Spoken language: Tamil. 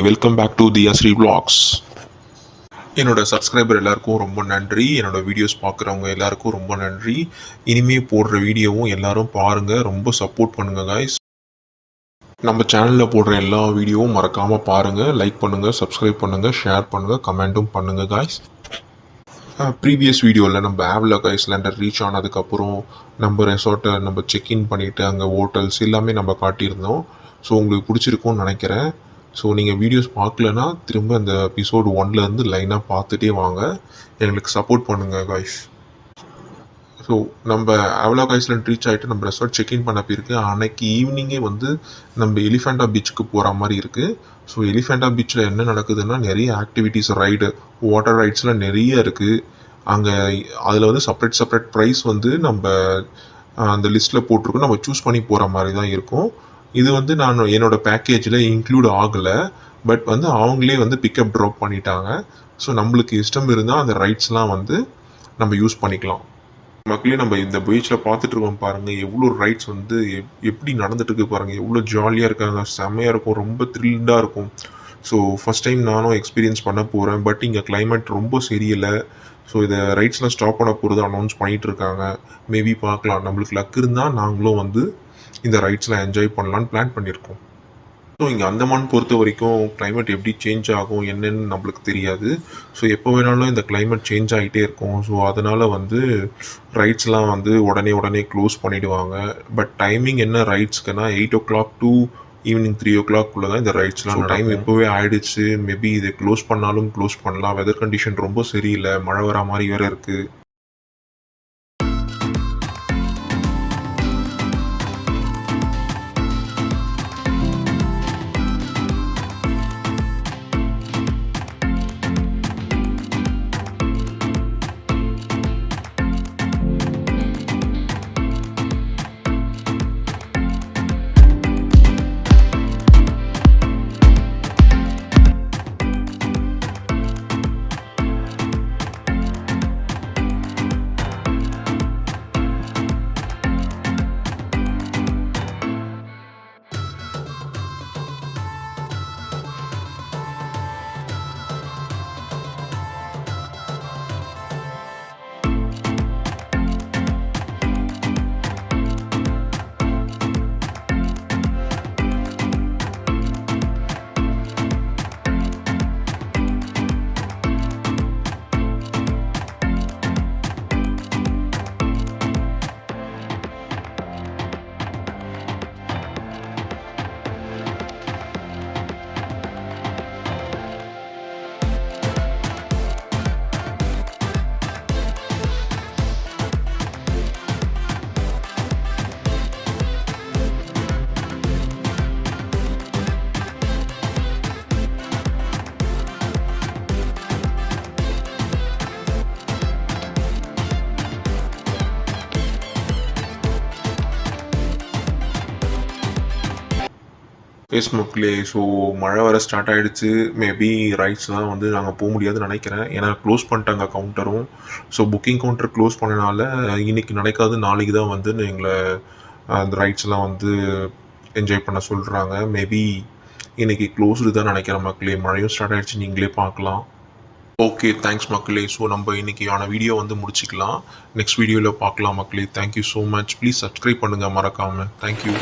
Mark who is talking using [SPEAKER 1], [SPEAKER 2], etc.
[SPEAKER 1] Welcome back to the Asri vlogs. என்னோட சப்ஸ்கிரைபர் எல்லாருக்கும் ரொம்ப நன்றி. என்னோட வீடியோஸ் பார்க்குறவங்க எல்லாருக்கும் ரொம்ப நன்றி. இனிமே போடுற வீடியோவும் எல்லாரும் பாருங்கள், ரொம்ப சப்போர்ட் பண்ணுங்கள் காய்ஸ். நம்ம சேனலில் போடுற எல்லா வீடியோவும் மறக்காமல் பாருங்கள், லைக் பண்ணுங்கள், சப்ஸ்கிரைப் பண்ணுங்கள், ஷேர் பண்ணுங்கள், கமெண்ட்டும் பண்ணுங்கள் காய்ஸ். ப்ரீவியஸ் வீடியோவில் நம்ம ஆவலாக் ஐஸ்லாண்டர் ரீச் ஆனதுக்கப்புறம் நம்ம ரெசார்ட்டை நம்ம செக்இன் பண்ணிவிட்டு அங்கே ஹோட்டல்ஸ் எல்லாமே நம்ம காட்டியிருந்தோம். ஸோ உங்களுக்கு பிடிச்சிருக்கும்னு நினைக்கிறேன். ஸோ நீங்கள் வீடியோஸ் பார்க்கலன்னா திரும்ப அந்த எபிசோடு 1லேருந்து லைனாக பார்த்துட்டே வாங்க, எங்களுக்கு சப்போர்ட் பண்ணுங்கள் காய்ஸ். ஸோ நம்ம ஆவலாக் ஐஸ்லாண்ட் ரீச் ஆகிட்டு நம்ம ரெசார்ட் செக்இன் பண்ண போயிருக்கு. அன்னைக்கு ஈவினிங்கே வந்து நம்ம எலிஃபெண்டா பீச்சுக்கு போகிற மாதிரி இருக்குது. ஸோ எலிஃபெண்டா பீச்சில் என்ன நடக்குதுன்னா நிறைய ஆக்டிவிட்டீஸ், ரைடு, வாட்டர் ரைட்ஸ்லாம் நிறைய இருக்குது அங்கே. அதில் வந்து செப்பரேட் ப்ரைஸ் வந்து நம்ம அந்த லிஸ்ட்டில் போட்டிருக்கோம், நம்ம சூஸ் பண்ணி போகிற மாதிரி தான் இருக்கும். இது வந்து நான் என்னோட பேக்கேஜில் இன்க்ளூட் ஆகலை, பட் வந்து அவங்களே வந்து பிக்கப் ட்ராப் பண்ணிட்டாங்க. ஸோ நம்மளுக்கு இஷ்டம் இருந்தால் அந்த ரைட்ஸ்லாம் வந்து நம்ம யூஸ் பண்ணிக்கலாம். மக்களே நம்ம இந்த பீச்சில் பார்த்துட்டு இருக்கோம் பாருங்கள், எவ்வளோ ரைட்ஸ் வந்து எப்படி நடந்துட்டு இருக்கு பாருங்கள், எவ்வளோ ஜாலியாக இருக்காங்க, செம்மையாக இருக்கும், ரொம்ப த்ரில்டாக இருக்கும். ஸோ ஃபஸ்ட் டைம் நானும் எக்ஸ்பீரியன்ஸ் பண்ண போகிறேன். பட் இங்கே கிளைமேட் ரொம்ப சரியில்லை. ஸோ இதை ரைட்ஸ்லாம் ஸ்டாப் பண்ண போகிறது அனௌன்ஸ் பண்ணிகிட்டு இருக்காங்க. மேபி பார்க்கலாம், நம்மளுக்கு லக் இருந்தால் நாங்களும் வந்து இந்த ரைட்ஸ்லாம் என்ஜாய் பண்ணலான்னு பிளான் பண்ணியிருக்கோம். ஸோ இங்கே அந்தமான் பொறுத்த வரைக்கும் கிளைமேட் எப்படி சேஞ்ச் ஆகும் என்னன்னு நம்மளுக்கு தெரியாது. ஸோ எப்போ வேணாலும் இந்த கிளைமேட் சேஞ்ச் ஆகிட்டே இருக்கும். ஸோ அதனால் வந்து ரைட்ஸ்லாம் வந்து உடனே க்ளோஸ் பண்ணிவிடுவாங்க. பட் டைமிங் என்ன ரைட்ஸ்க்குன்னா 8 o'clock to ஈவினிங் 3 o'clock தான் இந்த ரைட்ஸ்லாம். டைம் எப்போவே ஆயிடுச்சு. மேபி இதை க்ளோஸ் பண்ணாலும் க்ளோஸ் பண்ணலாம். வெதர் கண்டிஷன் ரொம்ப சரியில்லை, மழை வர மாதிரி வேறு இருக்குது. எஸ் மக்களே, ஸோ மழை வர ஸ்டார்ட் ஆகிடுச்சு. மேபி ரைட்ஸ்லாம் வந்து நாங்கள் போக முடியாதுன்னு நினைக்கிறேன், ஏன்னா க்ளோஸ் பண்ணிட்டாங்க கவுண்டரும். ஸோ புக்கிங் கவுண்டர் க்ளோஸ் பண்ணனால இன்றைக்கி நடக்காது, நாளைக்கு தான் வந்து எங்களை அந்த ரைட்ஸ்லாம் வந்து என்ஜாய் பண்ண சொல்கிறாங்க. மேபி இன்றைக்கி க்ளோஸ்டு தான் நினைக்கிறேன் மக்களே. மழையும் ஸ்டார்ட் ஆகிடுச்சு, நீங்களே பார்க்கலாம். ஓகே, தேங்க்ஸ் மக்களே. ஸோ நம்ம இன்றைக்கியான வீடியோ வந்து முடிச்சிக்கலாம். நெக்ஸ்ட் வீடியோவில் பார்க்கலாம் மக்களே. Thank you so much. Please subscribe பண்ணுங்கள் மறக்காமல். தேங்க்யூ.